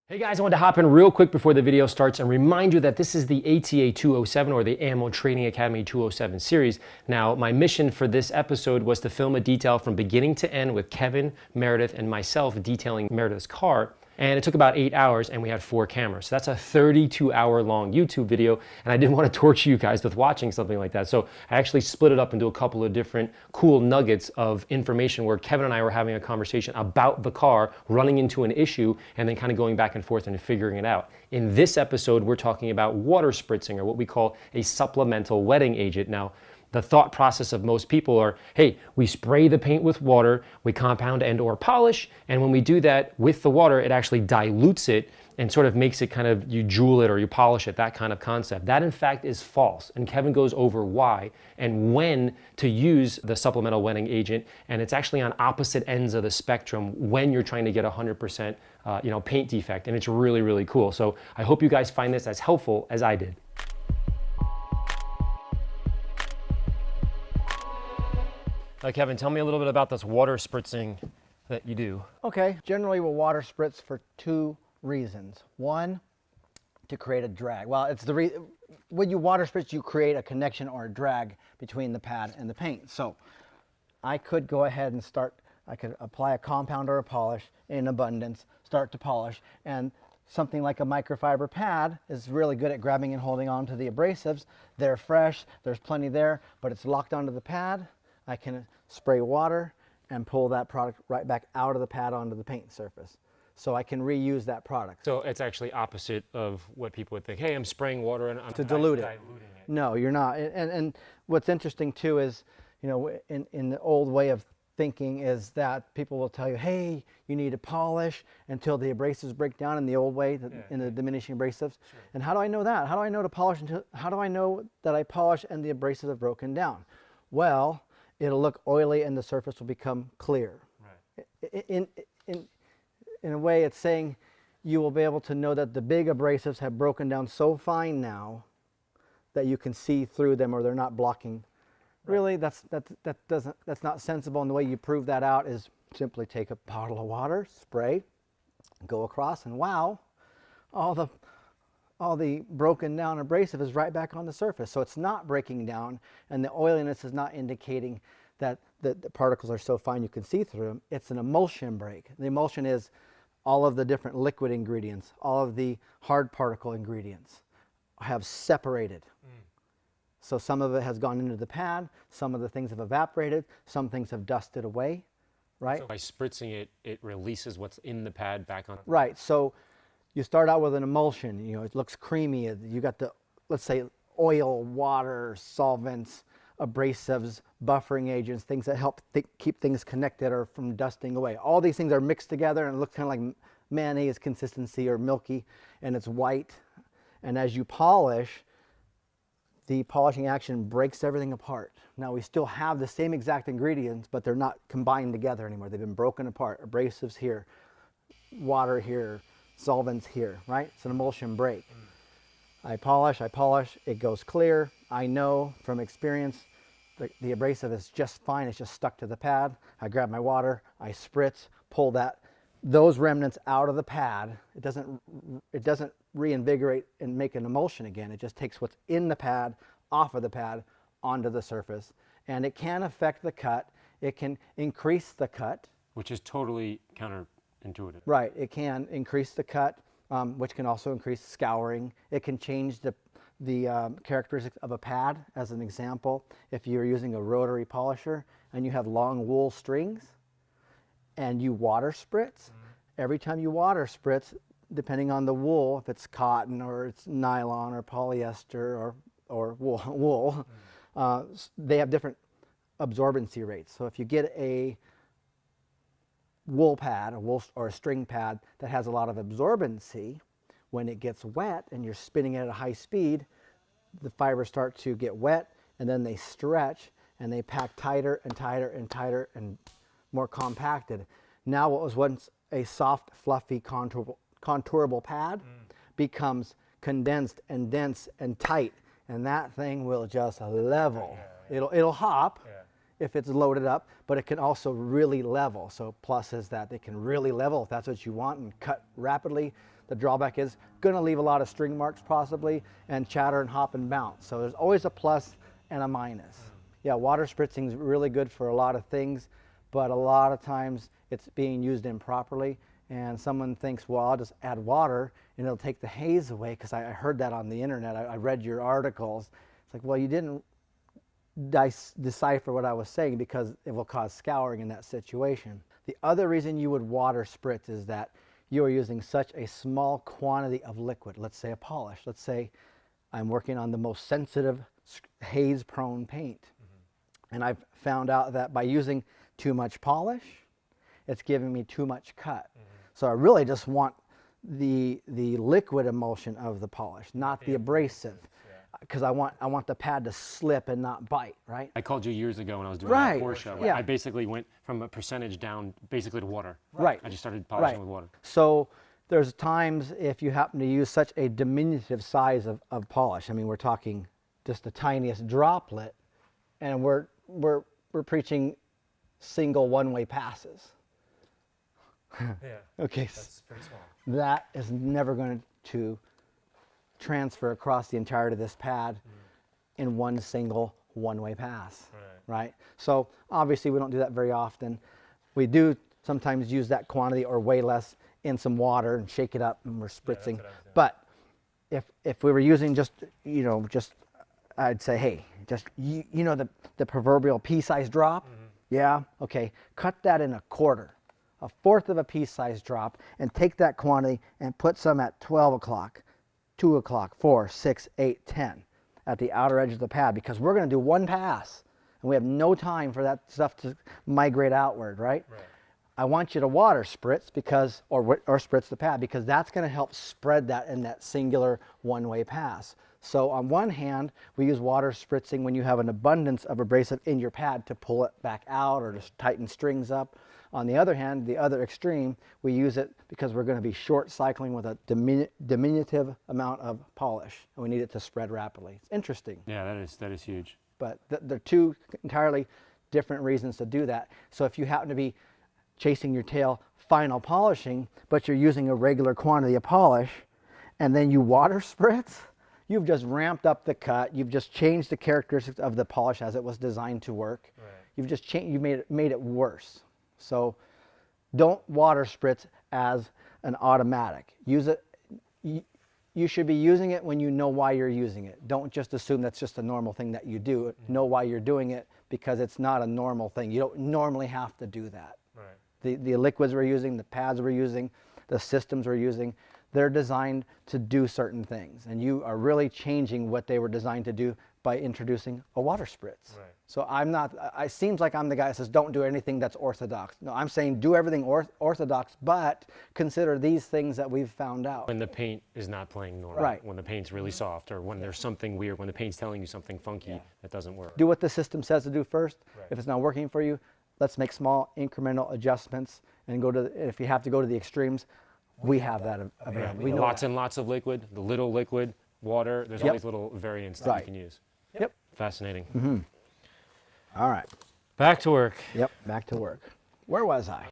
Hey guys, I wanted to hop in real quick before the video starts and remind you that this is the ATA 207 or the Ammo Training Academy 207 series. Now, my mission for this episode was to film a detail from beginning to end with Kevin, Meredith, and myself detailing Meredith's car. And it took about 8 hours and we had 4 cameras. So that's a 32-hour long YouTube video, and I didn't want to torture you guys with watching something like that. So I actually split it up into a couple of different cool nuggets of information where Kevin and I were having a conversation about the car, running into an issue, and then kind of going back and forth and figuring it out. In this episode, we're talking about water spritzing, or what we call a supplemental wetting agent. Now, the thought process of most people are, hey, we spray the paint with water, we compound and or polish, and when we do that with the water, it actually dilutes it and sort of makes it kind of, you jewel it or you polish it, that kind of concept. That in fact is false, and Kevin goes over why and when to use the supplemental wetting agent, and it's actually on opposite ends of the spectrum when you're trying to get 100% paint defect, and it's really, really cool. So I hope you guys find this as helpful as I did. Kevin, tell me a little bit about this water spritzing that you do. Okay, generally we'll water spritz for 2 reasons. One, to create a drag. Well, it's when you water spritz, you create a connection or a drag between the pad and the paint. So I could go ahead and I could apply a compound or a polish in abundance, start to polish, and something like a microfiber pad is really good at grabbing and holding on to the abrasives. They're fresh, there's plenty there, but it's locked onto the pad. I can spray water and pull that product right back out of the pad onto the paint surface. So I can reuse that product. So it's actually opposite of what people would think. Hey, I'm spraying water and I'm diluting it. No, you're not. And what's interesting too is, in the old way of thinking is that people will tell you, hey, you need to polish until the abrasives break down in the old way, in the diminishing abrasives. Sure. And how do I know that? How do I know to polish how do I know that I polish and the abrasives have broken down? Well, it'll look oily and the surface will become clear. Right. In a way, it's saying you will be able to know that the big abrasives have broken down so fine now that you can see through them, or they're not blocking. Right. Really, that's not sensible. And the way you prove that out is simply take a bottle of water, spray, go across, and wow, all the broken down abrasive is right back on the surface. So it's not breaking down, and the oiliness is not indicating that the particles are so fine you can see through them. It's an emulsion break. The emulsion is all of the different liquid ingredients, all of the hard particle ingredients have separated. So some of it has gone into the pad, some of the things have evaporated, some things have dusted away, right? So by spritzing it, it releases what's in the pad back on. Right, so you start out with an emulsion, it looks creamy. You got the, let's say, oil, water, solvents, abrasives, buffering agents, things that help keep things connected or from dusting away. All these things are mixed together and it looks kind of like mayonnaise consistency or milky, and it's white. And as you polish, the polishing action breaks everything apart. Now we still have the same exact ingredients, but they're not combined together anymore. They've been broken apart. Abrasives here, water here, solvents here, right? It's an emulsion break. I polish, it goes clear. I know from experience the abrasive is just fine, it's just stuck to the pad. I grab my water, I spritz, pull those remnants out of the pad. It doesn't reinvigorate and make an emulsion again. It just takes what's in the pad, off of the pad, onto the surface. And it can affect the cut. It can increase the cut. Which is totally counterintuitive. Right, it can increase the cut, which can also increase scouring. It can change the characteristics of a pad. As an example, if you're using a rotary polisher and you have long wool strings and you water spritz, every time you water spritz, depending on the wool, if it's cotton or it's nylon or polyester or wool, they have different absorbency rates. So if you get a wool pad, or a string pad that has a lot of absorbency, when it gets wet and you're spinning it at a high speed, the fibers start to get wet and then they stretch and they pack tighter and tighter and tighter and more compacted. Now what was once a soft, fluffy, contourable pad becomes condensed and dense and tight, and that thing will just level. It'll hop, if it's loaded up, but it can also really level. So plus is that they can really level if that's what you want and cut rapidly. The drawback is going to leave a lot of string marks possibly, and chatter and hop and bounce. So there's always a plus and a minus. Yeah, water spritzing is really good for a lot of things, but a lot of times it's being used improperly, and someone thinks, well, I'll just add water and it'll take the haze away, because I heard that on the internet. I read your articles. It's like, well, you didn't decipher what I was saying, because it will cause scouring in that situation. The other reason you would water spritz is that you are using such a small quantity of liquid. Let's say a polish. Let's say I'm working on the most sensitive haze prone paint. And I've found out that by using too much polish, it's giving me too much cut. So I really just want the liquid emulsion of the polish, not the abrasive, because I want the pad to slip and not bite, right? I called you years ago when I was doing that Porsche. Yeah. I basically went from a percentage down basically to water. Right. I just started polishing with water. So there's times if you happen to use such a diminutive size of polish, I mean, we're talking just the tiniest droplet, and we're preaching single one-way passes. Yeah. Okay. That's pretty small. That is never going to transfer across the entirety of this pad in one single one-way pass, right? So obviously we don't do that very often. We do sometimes use that quantity or way less in some water and shake it up and we're spritzing. But if we were using just, I'd say, hey, just, the proverbial pea-sized drop? Yeah, okay, cut that in a quarter, a fourth of a pea-sized drop, and take that quantity and put some at 12 o'clock, 2 o'clock, 4, 6, 8, 10 at the outer edge of the pad, because we're going to do one pass and we have no time for that stuff to migrate outward, right? I want you to water spritz because, or spritz the pad, because that's going to help spread that in that singular one-way pass. So on one hand, we use water spritzing when you have an abundance of abrasive in your pad to pull it back out or to tighten strings up. On the other hand, the other extreme, we use it because we're going to be short cycling with a diminutive amount of polish, and we need it to spread rapidly. It's interesting. Yeah, that is huge. But they're two entirely different reasons to do that. So if you happen to be chasing your tail final polishing, but you're using a regular quantity of polish, and then you water spritz, you've just ramped up the cut. You've just changed the characteristics of the polish as it was designed to work. You've just changed. You made it worse. So don't water spritz as an automatic. Use it. You should be using it when you know why you're using it. Don't just assume that's just a normal thing that you do. Know why you're doing it, because it's not a normal thing. You don't normally have to do that. The liquids we're using, the pads we're using, the systems we're using, they're designed to do certain things, and you are really changing what they were designed to do by introducing a water spritz. So I'm not, it seems like I'm the guy that says don't do anything that's orthodox. No, I'm saying do everything orthodox, but consider these things that we've found out. When the paint is not playing normal, when the paint's really soft, or when there's something weird, when the paint's telling you something funky that doesn't work. Do what the system says to do first. If it's not working for you, let's make small incremental adjustments and go to, if you have to go to the extremes, we have that available. We know lots and lots of liquid, the little liquid, water, there's all these little variants that you can use. Fascinating. All right. Back to work. Yep, back to work. Where was I?